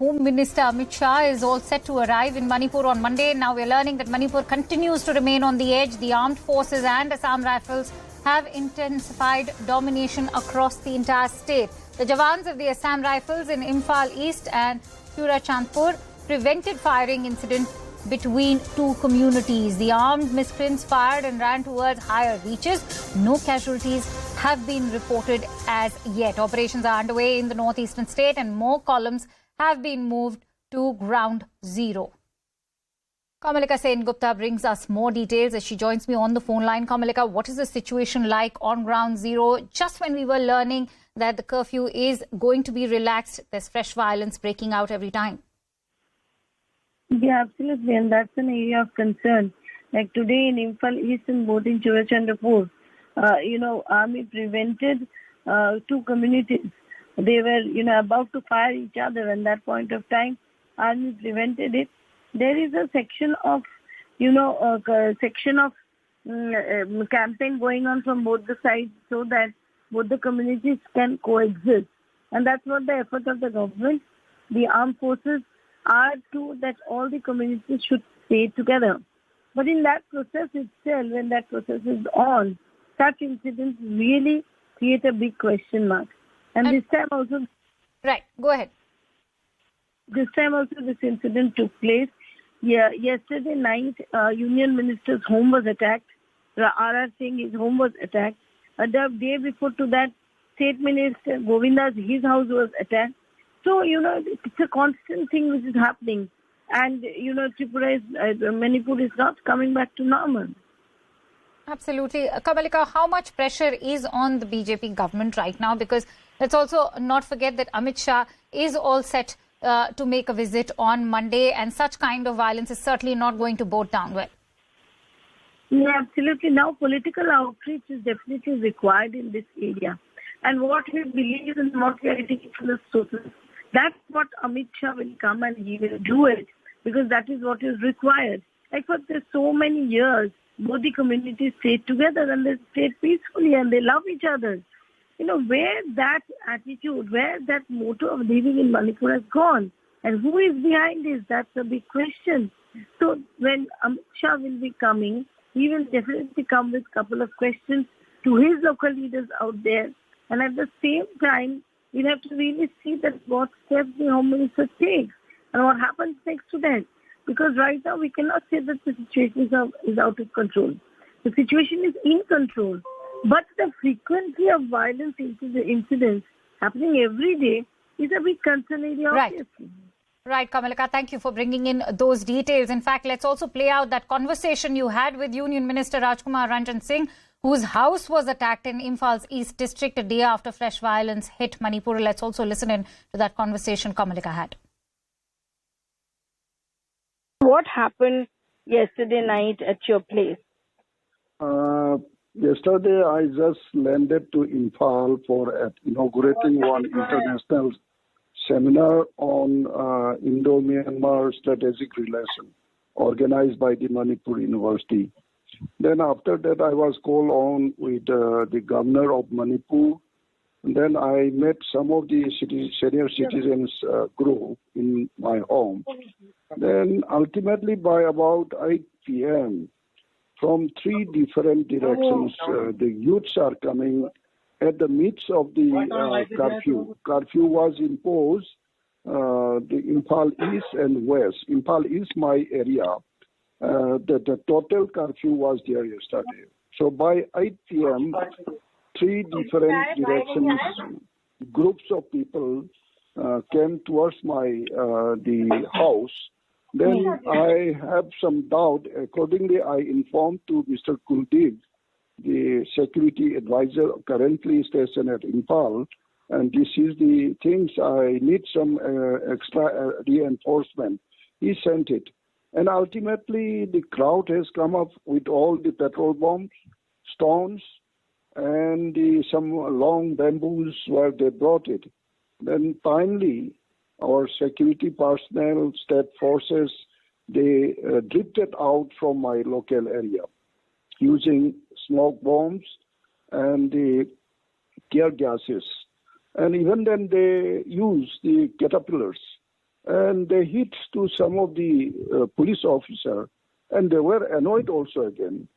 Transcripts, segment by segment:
Home Minister Amit Shah is all set to arrive in Manipur on Monday. Now we're learning that Manipur continues to remain on the edge. The armed forces and Assam Rifles have intensified domination across the entire state. The Jawans of the Assam Rifles in Imphal East and Churachandpur prevented firing incident between two communities. The armed miscreants fired and ran towards higher reaches. No casualties have been reported as yet. Operations are underway in the northeastern state and more columns have been moved to ground zero. Kamalika Sen Gupta brings us more details as she joins me on the phone line. Kamalika, what is the situation like on ground zero? Just when we were learning that the curfew is going to be relaxed, there's fresh violence breaking out every time. Yeah, absolutely, and that's an area of concern. Like today in Imphal East and both in Churachandpur, Army prevented two communities. They were, about to fire each other, and that point of time, Army prevented it. There is a section of, campaign going on from both the sides so that both the communities can coexist, and that's what the effort of the government, the armed forces, are to that all the communities should stay together. But in that process itself, when that process is on, such incidents really create a big question mark. And this time also... Right, go ahead. This time also this incident took place. Yeah, yesterday night, Union Minister's home was attacked. R.R. Singh, his home was attacked. The day before to that, State Minister Govinda's, his house was attacked. So, it's a constant thing which is happening. And, Manipur is not coming back to normal. Absolutely. Kamalika, how much pressure is on the BJP government right now? Because let's also not forget that Amit Shah is all set to make a visit on Monday, and such kind of violence is certainly not going to bode down well. Yeah, absolutely. Now, political outreach is definitely required in this area. And what we believe and what we are getting from the sources, that's what Amit Shah will come and he will do it, because that is what is required. Like for so many years, both the communities stayed together and they stayed peacefully and they love each other. Where that attitude, where that motto of living in Manipur has gone, and who is behind this, that's a big question. So when Amit Shah will be coming, he will definitely come with a couple of questions to his local leaders out there. And at the same time, we have to really see that what steps the Home Minister takes and what happens next to that. Because right now we cannot say that the situation is out of control. The situation is in control. But the frequency of violence incidents happening every day is a big concern area. Right. Right, Kamalika, thank you for bringing in those details. In fact, let's also play out that conversation you had with Union Minister Rajkumar Singh, whose house was attacked in Imphal's East District a day after fresh violence hit Manipur. Let's also listen in to that conversation Kamalika had. What happened yesterday night at your place? Yesterday, I just landed to Imphal for inaugurating one international seminar on Indo-Myanmar strategic relation organized by the Manipur University. Then after that, I was called on with the governor of Manipur. And then I met some of the senior citizens group in my home. Then ultimately by about 8 p.m., from three different directions, the youths are coming at the midst of the curfew. Curfew was imposed the Imphal East and West. Imphal East, my area. The total curfew was there yesterday. So by 8 p.m., three different directions, groups of people came towards the house. Then I have some doubt. Accordingly, I informed to Mr. Kuldeep, the security advisor currently stationed at Imphal, and this is the things I need some extra reinforcement. He sent it. And ultimately, the crowd has come up with all the petrol bombs, stones, and some long bamboos where they brought it. Then finally, our security personnel, state forces, they drifted out from my local area using smoke bombs and the tear gases. And even then they used the caterpillars and they hit to some of the police officer, and they were annoyed also again.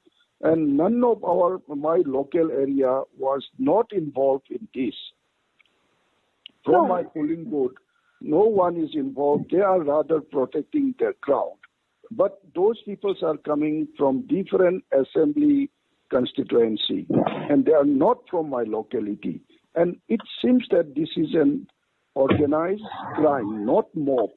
And none of my local area was not involved in this. From my polling booth, no one is involved. They are rather protecting their crowd. But those people are coming from different assembly constituency, and they are not from my locality. And it seems that this is an organized crime, not mobs.